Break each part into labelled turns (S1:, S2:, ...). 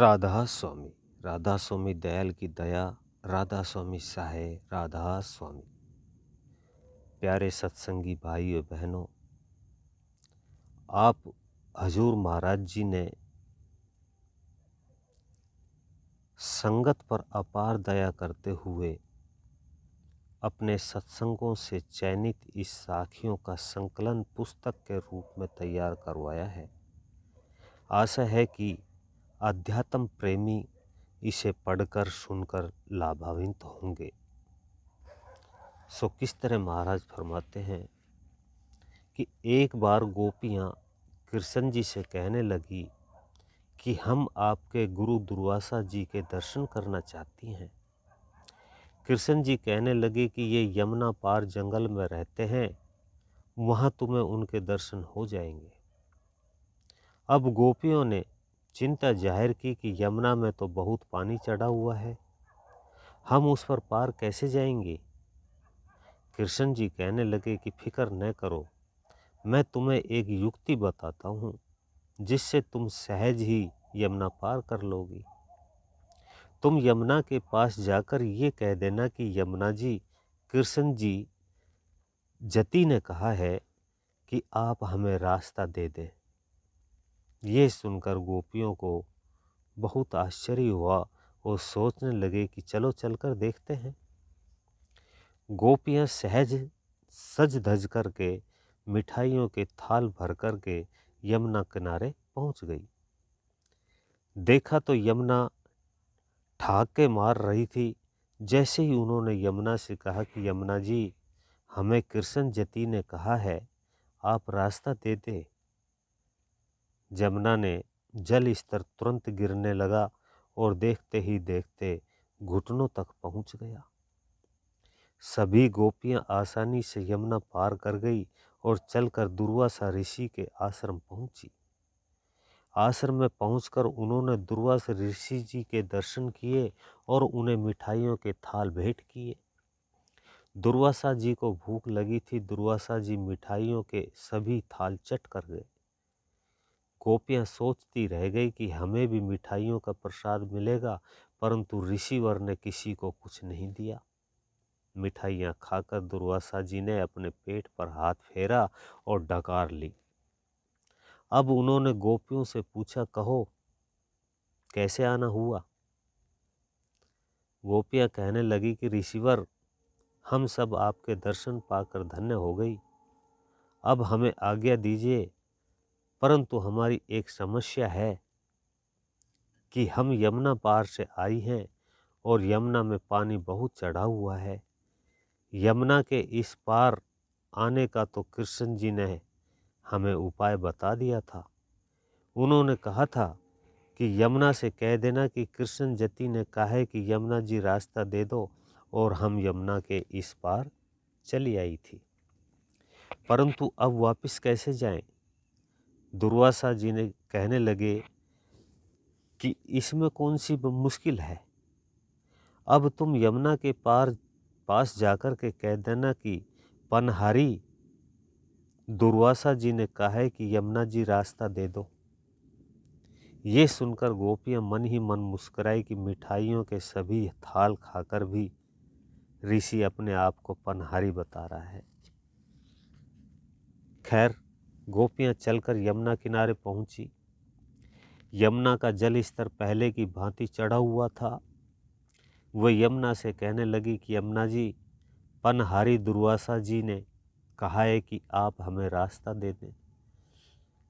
S1: राधा स्वामी। राधा स्वामी दयाल की दया, राधा स्वामी सहाय, राधा स्वामी। प्यारे सत्संगी भाइयों बहनों, आप हजूर महाराज जी ने संगत पर अपार दया करते हुए अपने सत्संगों से चयनित इस साखियों का संकलन पुस्तक के रूप में तैयार करवाया है। आशा है कि अध्यात्म प्रेमी इसे पढ़कर सुनकर लाभान्वित होंगे। सो किस तरह महाराज फरमाते हैं कि एक बार गोपियाँ कृष्ण जी से कहने लगी कि हम आपके गुरु दुर्वासा जी के दर्शन करना चाहती हैं। कृष्ण जी कहने लगे कि ये यमुना पार जंगल में रहते हैं, वहाँ तुम्हें उनके दर्शन हो जाएंगे। अब गोपियों ने चिंता जाहिर की कि यमुना में तो बहुत पानी चढ़ा हुआ है, हम उस पर पार कैसे जाएंगे। कृष्ण जी कहने लगे कि फिक्र न करो, मैं तुम्हें एक युक्ति बताता हूँ जिससे तुम सहज ही यमुना पार कर लोगी। तुम यमुना के पास जाकर ये कह देना कि यमुना जी, कृष्ण जी जति ने कहा है कि आप हमें रास्ता दे दें। ये सुनकर गोपियों को बहुत आश्चर्य हुआ और सोचने लगे कि चलो चलकर देखते हैं। गोपियाँ सहज सज धज करके मिठाइयों के थाल भर करके यमुना किनारे पहुंच गई। देखा तो यमुना ठहाके मार रही थी। जैसे ही उन्होंने यमुना से कहा कि यमुना जी, हमें कृष्ण जति ने कहा है आप रास्ता दे दे, यमुना ने जल स्तर तुरंत गिरने लगा और देखते ही देखते घुटनों तक पहुंच गया। सभी गोपियां आसानी से यमुना पार कर गई और चलकर दुर्वासा ऋषि के आश्रम पहुंची। आश्रम में पहुंचकर उन्होंने दुर्वासा ऋषि जी के दर्शन किए और उन्हें मिठाइयों के थाल भेंट किए। दुर्वासा जी को भूख लगी थी। दुर्वासा जी मिठाइयों के सभी थाल चट कर गए। गोपियाँ सोचती रह गई कि हमें भी मिठाइयों का प्रसाद मिलेगा, परंतु ऋषिवर ने किसी को कुछ नहीं दिया। मिठाइयाँ खाकर दुर्वासा जी ने अपने पेट पर हाथ फेरा और डकार ली। अब उन्होंने गोपियों से पूछा, कहो कैसे आना हुआ। गोपियाँ कहने लगी कि ऋषिवर, हम सब आपके दर्शन पाकर धन्य हो गई, अब हमें आज्ञा दीजिए, परंतु हमारी एक समस्या है कि हम यमुना पार से आई हैं और यमुना में पानी बहुत चढ़ा हुआ है। यमुना के इस पार आने का तो कृष्ण जी ने हमें उपाय बता दिया था। उन्होंने कहा था कि यमुना से कह देना कि कृष्ण जति ने कहा है कि यमुना जी रास्ता दे दो, और हम यमुना के इस पार चली आई थी, परंतु अब वापस कैसे जाएं। दुर्वासा जी ने कहने लगे कि इसमें कौन सी मुश्किल है, अब तुम यमुना के पास जाकर के कह देना कि पनहारी दुर्वासा जी ने कहा है कि यमुना जी रास्ता दे दो। ये सुनकर गोपियाँ मन ही मन मुस्कुराई कि मिठाइयों के सभी थाल खाकर भी ऋषि अपने आप को पनहारी बता रहा है। खैर, गोपियाँ चलकर यमुना किनारे पहुंची। यमुना का जल स्तर पहले की भांति चढ़ा हुआ था। वह यमुना से कहने लगी कि यमुना जी, पनहारी दुर्वासा जी ने कहा है कि आप हमें रास्ता दे दें।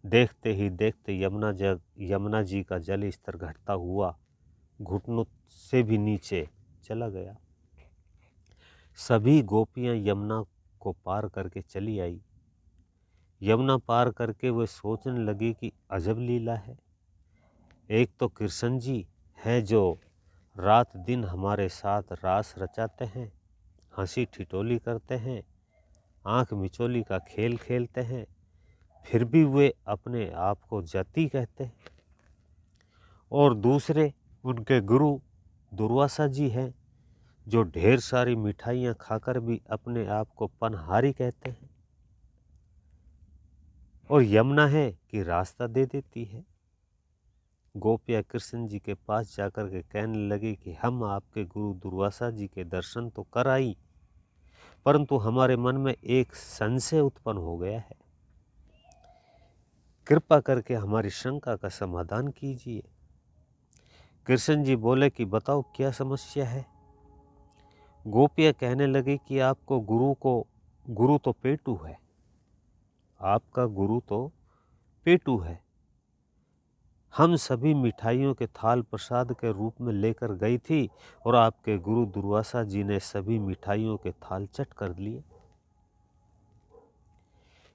S1: देखते ही देखते यमुना जी का जल स्तर घटता हुआ घुटनों से भी नीचे चला गया। सभी गोपियां यमुना को पार करके चली आई। यमुना पार करके वे सोचने लगी कि अजब लीला है। एक तो कृष्ण जी हैं जो रात दिन हमारे साथ रास रचाते हैं, हंसी ठिठोली करते हैं, आंख मिचोली का खेल खेलते हैं, फिर भी वे अपने आप को जति कहते हैं। और दूसरे उनके गुरु दुर्वासा जी हैं जो ढेर सारी मिठाइयाँ खाकर भी अपने आप को पनहारी कहते हैं। और यमुना है कि रास्ता दे देती है। गोपियाँ कृष्ण जी के पास जाकर के कहने लगी कि हम आपके गुरु दुर्वासा जी के दर्शन तो कर आई, परंतु हमारे मन में एक संशय उत्पन्न हो गया है। कृपा करके हमारी शंका का समाधान कीजिए। कृष्ण जी बोले कि बताओ क्या समस्या है। गोपियाँ कहने लगी कि आपको गुरु तो पेटू है, आपका गुरु तो पेटू है। हम सभी मिठाइयों के थाल प्रसाद के रूप में लेकर गई थी और आपके गुरु दुर्वासा जी ने सभी मिठाइयों के थाल चट कर लिए।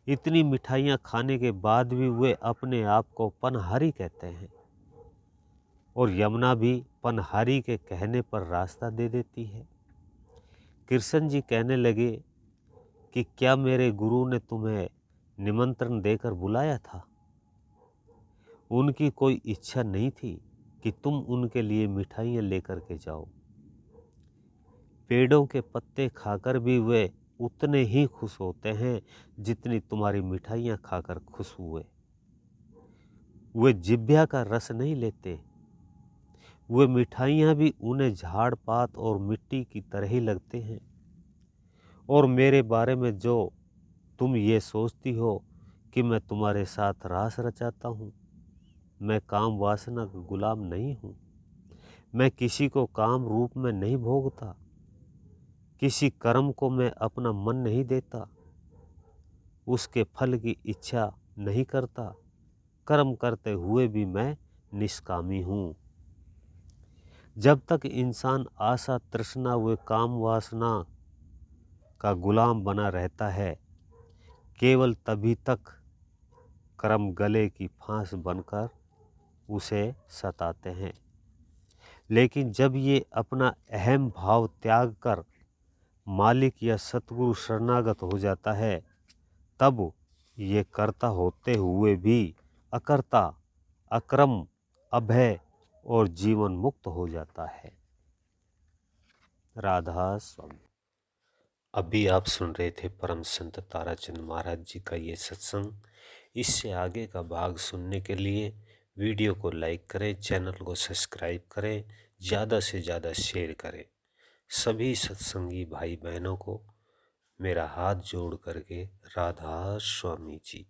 S1: इतनी मिठाइयाँ खाने के बाद भी वे अपने आप को पनहारी कहते हैं और यमुना भी पनहारी के कहने पर रास्ता दे देती है। कृष्ण जी कहने लगे कि क्या मेरे गुरु ने तुम्हें निमंत्रण देकर बुलाया था? उनकी कोई इच्छा नहीं थी कि तुम उनके लिए मिठाइयाँ लेकर के जाओ। पेड़ों के पत्ते खाकर भी वे उतने ही खुश होते हैं जितनी तुम्हारी मिठाइयाँ खाकर खुश हुए। वे जिभ्या का रस नहीं लेते। वे मिठाइयाँ भी उन्हें झाड़ पात और मिट्टी की तरह ही लगते हैं। और मेरे बारे में जो तुम ये सोचती हो कि मैं तुम्हारे साथ रास रचाता हूँ, मैं काम वासना का गुलाम नहीं हूँ। मैं किसी को काम रूप में नहीं भोगता, किसी कर्म को मैं अपना मन नहीं देता, उसके फल की इच्छा नहीं करता। कर्म करते हुए भी मैं निष्कामी हूँ। जब तक इंसान आशा तृष्णा व काम वासना का गुलाम बना रहता है, केवल तभी तक कर्म गले की फांस बनकर उसे सताते हैं। लेकिन जब ये अपना अहम भाव त्याग कर मालिक या सतगुरु शरणागत हो जाता है, तब ये कर्ता होते हुए भी अकर्ता, अक्रम, अभय और जीवन मुक्त हो जाता है। राधा स्वामी। अभी आप सुन रहे थे परम संत ताराचंद महाराज जी का ये सत्संग। इससे आगे का भाग सुनने के लिए वीडियो को लाइक करें, चैनल को सब्सक्राइब करें, ज़्यादा से ज़्यादा शेयर करें। सभी सत्संगी भाई बहनों को मेरा हाथ जोड़ करके राधा स्वामी जी।